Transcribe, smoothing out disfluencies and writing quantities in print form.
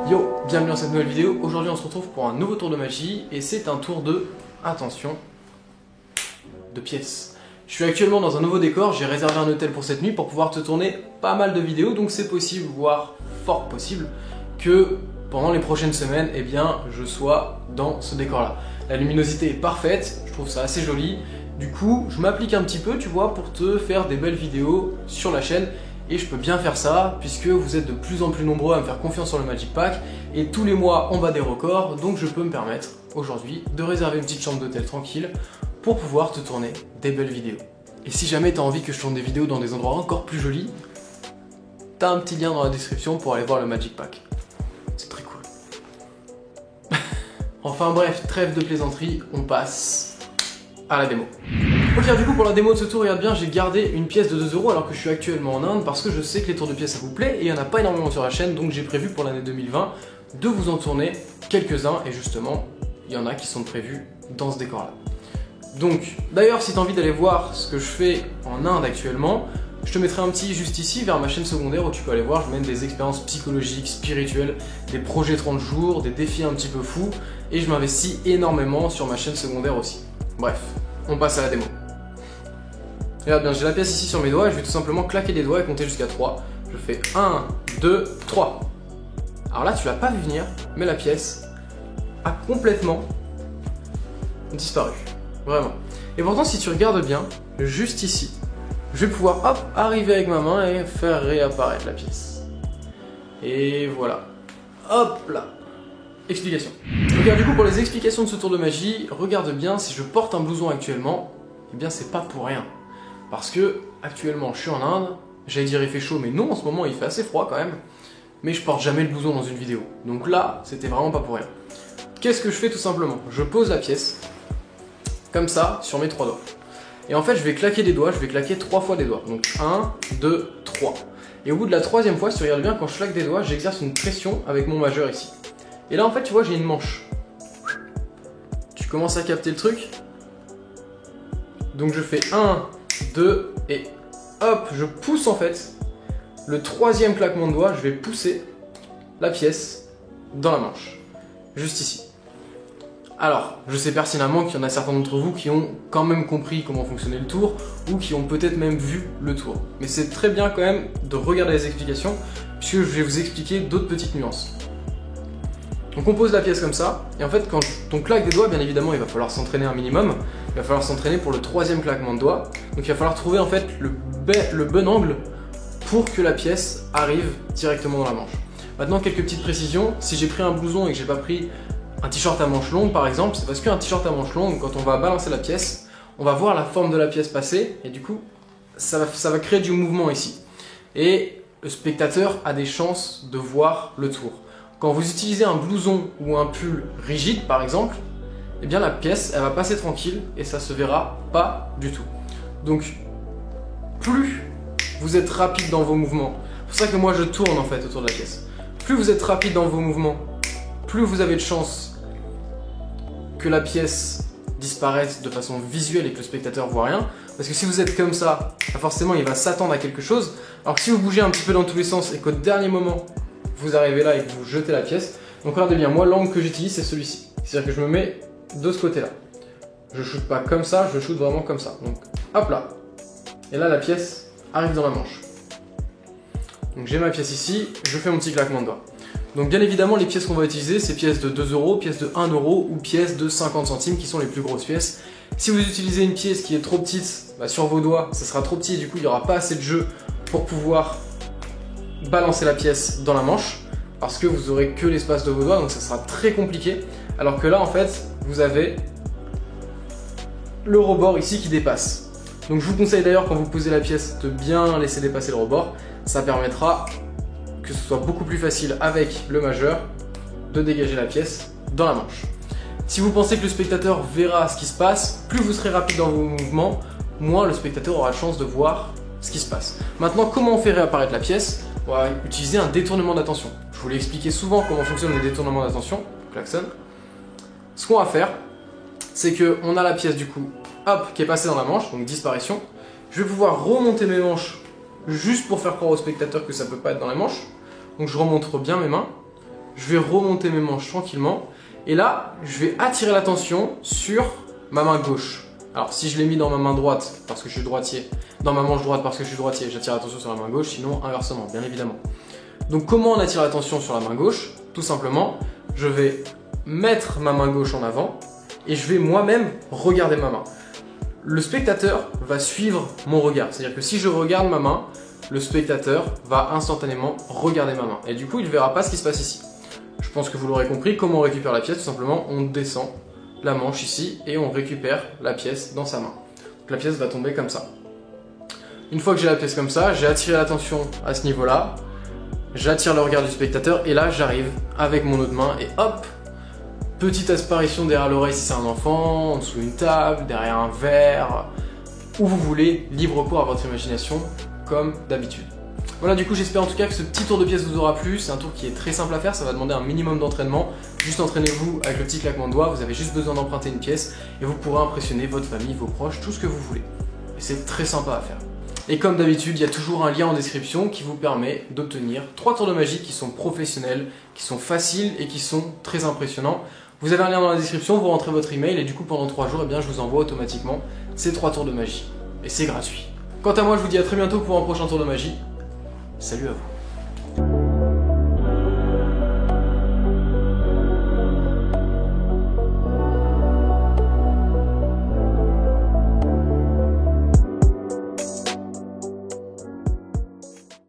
Yo, bienvenue dans cette nouvelle vidéo. Aujourd'hui on se retrouve pour un nouveau tour de magie et c'est un tour de, attention, de pièces. Je suis actuellement dans un nouveau décor, j'ai réservé un hôtel pour cette nuit pour pouvoir te tourner pas mal de vidéos, donc c'est possible, voire fort possible, que pendant les prochaines semaines, eh bien, je sois dans ce décor là. La luminosité est parfaite, je trouve ça assez joli, du coup je m'applique un petit peu, tu vois, pour te faire des belles vidéos sur la chaîne. Et je peux bien faire ça puisque vous êtes de plus en plus nombreux à me faire confiance sur le Magic Pack et tous les mois on bat des records, donc je peux me permettre aujourd'hui de réserver une petite chambre d'hôtel tranquille pour pouvoir te tourner des belles vidéos. Et si jamais tu as envie que je tourne des vidéos dans des endroits encore plus jolis, t'as un petit lien dans la description pour aller voir le Magic Pack. C'est très cool. Enfin bref, trêve de plaisanterie, on passe à la démo. Ok, du coup pour la démo de ce tour, regarde bien, j'ai gardé une pièce de 2 € alors que je suis actuellement en Inde parce que je sais que les tours de pièces ça vous plaît et il n'y en a pas énormément sur la chaîne, donc j'ai prévu pour l'année 2020 de vous en tourner quelques-uns et justement il y en a qui sont prévus dans ce décor là. Donc d'ailleurs si tu as envie d'aller voir ce que je fais en Inde actuellement, je te mettrai un petit juste ici vers ma chaîne secondaire où tu peux aller voir, je mène des expériences psychologiques, spirituelles, des projets 30 jours, des défis un petit peu fous et je m'investis énormément sur ma chaîne secondaire aussi. Bref, on passe à la démo. Regarde bien, j'ai la pièce ici sur mes doigts et je vais tout simplement claquer les doigts et compter jusqu'à 3. Je fais 1, 2, 3. Alors là, tu l'as pas vu venir, mais la pièce a complètement disparu. Vraiment. Et pourtant, si tu regardes bien, juste ici, je vais pouvoir hop, arriver avec ma main et faire réapparaître la pièce. Et voilà. Hop là. Explication. Regarde, du coup, pour les explications de ce tour de magie, regarde bien, si je porte un blouson actuellement, eh bien, c'est pas pour rien. Parce que actuellement je suis en Inde, j'allais dire il fait chaud mais non en ce moment il fait assez froid quand même, mais je porte jamais le blouson dans une vidéo. Donc là c'était vraiment pas pour rien. Qu'est-ce que je fais tout simplement? Je pose la pièce comme ça sur mes 3 doigts. Et en fait je vais claquer des doigts, je vais claquer 3 fois des doigts. Donc 1, 2, 3. Et au bout de la 3e fois, si tu regardes bien, quand je claque des doigts, j'exerce une pression avec mon majeur ici. Et là en fait tu vois j'ai une manche. Tu commences à capter le truc? Donc je fais 1, 2 et hop, je pousse en fait. Le 3e claquement de doigt, je vais pousser la pièce dans la manche. Juste ici. Alors, je sais pertinemment qu'il y en a certains d'entre vous qui ont quand même compris comment fonctionnait le tour ou qui ont peut-être même vu le tour. Mais c'est très bien quand même de regarder les explications puisque je vais vous expliquer d'autres petites nuances. Donc on pose la pièce comme ça, et en fait quand on claque des doigts, bien évidemment il va falloir s'entraîner un minimum, il va falloir s'entraîner pour le 3e claquement de doigts, donc il va falloir trouver en fait le bon angle pour que la pièce arrive directement dans la manche. Maintenant quelques petites précisions, si j'ai pris un blouson et que j'ai pas pris un t-shirt à manches longues par exemple, c'est parce qu'un t-shirt à manches longues, quand on va balancer la pièce, on va voir la forme de la pièce passer, et du coup ça va créer du mouvement ici. Et le spectateur a des chances de voir le tour. Quand vous utilisez un blouson ou un pull rigide par exemple, eh bien la pièce elle va passer tranquille et ça se verra pas du tout. Donc plus vous êtes rapide dans vos mouvements, c'est pour ça que moi je tourne en fait autour de la pièce. Plus vous êtes rapide dans vos mouvements, plus vous avez de chances que la pièce disparaisse de façon visuelle et que le spectateur voit rien. Parce que si vous êtes comme ça, forcément il va s'attendre à quelque chose. Alors que si vous bougez un petit peu dans tous les sens et qu'au dernier moment vous arrivez là et que vous jetez la pièce. Donc regardez bien, moi l'angle que j'utilise c'est celui-ci. C'est-à-dire que je me mets de ce côté-là. Je shoote pas comme ça, je shoote vraiment comme ça. Donc hop là. Et là la pièce arrive dans la manche. Donc j'ai ma pièce ici, je fais mon petit claquement de doigts. Donc bien évidemment les pièces qu'on va utiliser c'est pièces de 2 €, pièces de 1 € ou pièces de 50 centimes qui sont les plus grosses pièces. Si vous utilisez une pièce qui est trop petite, bah, sur vos doigts ça sera trop petit et du coup il n'y aura pas assez de jeu pour pouvoir balancer la pièce dans la manche parce que vous aurez que l'espace de vos doigts donc ça sera très compliqué, alors que là en fait vous avez le rebord ici qui dépasse. Donc je vous conseille d'ailleurs quand vous posez la pièce de bien laisser dépasser le rebord, ça permettra que ce soit beaucoup plus facile avec le majeur de dégager la pièce dans la manche. Si vous pensez que le spectateur verra ce qui se passe, plus vous serez rapide dans vos mouvements, moins le spectateur aura de chance de voir ce qui se passe. Maintenant comment on fait réapparaître la pièce? On va utiliser un détournement d'attention. Je vous l'ai expliqué souvent comment fonctionnent les détournements d'attention. Klaxon. Ce qu'on va faire, c'est qu'on a la pièce du coup, hop, qui est passée dans la manche, donc disparition. Je vais pouvoir remonter mes manches juste pour faire croire au spectateur que ça peut pas être dans la manche. Donc je remonte bien mes mains. je vais remonter mes manches tranquillement. Et là, je vais attirer l'attention sur ma main gauche. Alors si je l'ai mis dans ma main droite parce que je suis droitier, dans ma manche droite parce que je suis droitier, j'attire l'attention sur la main gauche, sinon inversement, bien évidemment. Donc comment on attire l'attention sur la main gauche? Tout simplement, je vais mettre ma main gauche en avant et je vais moi-même regarder ma main. Le spectateur va suivre mon regard, c'est-à-dire que si je regarde ma main, le spectateur va instantanément regarder ma main et du coup il ne verra pas ce qui se passe ici. Je pense que vous l'aurez compris, comment on récupère la pièce? Tout simplement, on descend la manche ici et on récupère la pièce dans sa main. Donc la pièce va tomber comme ça. Une fois que j'ai la pièce comme ça, j'ai attiré l'attention à ce niveau-là, j'attire le regard du spectateur et là j'arrive avec mon autre main et hop, petite asparition derrière l'oreille si c'est un enfant, en dessous d'une table, derrière un verre, où vous voulez, libre cours à votre imagination comme d'habitude. Voilà, du coup j'espère en tout cas que ce petit tour de pièce vous aura plu. C'est un tour qui est très simple à faire, ça va demander un minimum d'entraînement. Juste entraînez-vous avec le petit claquement de doigts, vous avez juste besoin d'emprunter une pièce et vous pourrez impressionner votre famille, vos proches, tout ce que vous voulez. Et c'est très sympa à faire. Et comme d'habitude, il y a toujours un lien en description qui vous permet d'obtenir 3 tours de magie qui sont professionnels, qui sont faciles et qui sont très impressionnants. Vous avez un lien dans la description, vous rentrez votre email et du coup pendant 3 jours, je vous envoie automatiquement ces 3 tours de magie. Et c'est gratuit. Quant à moi, je vous dis à très bientôt pour un prochain tour de magie. Salut à vous.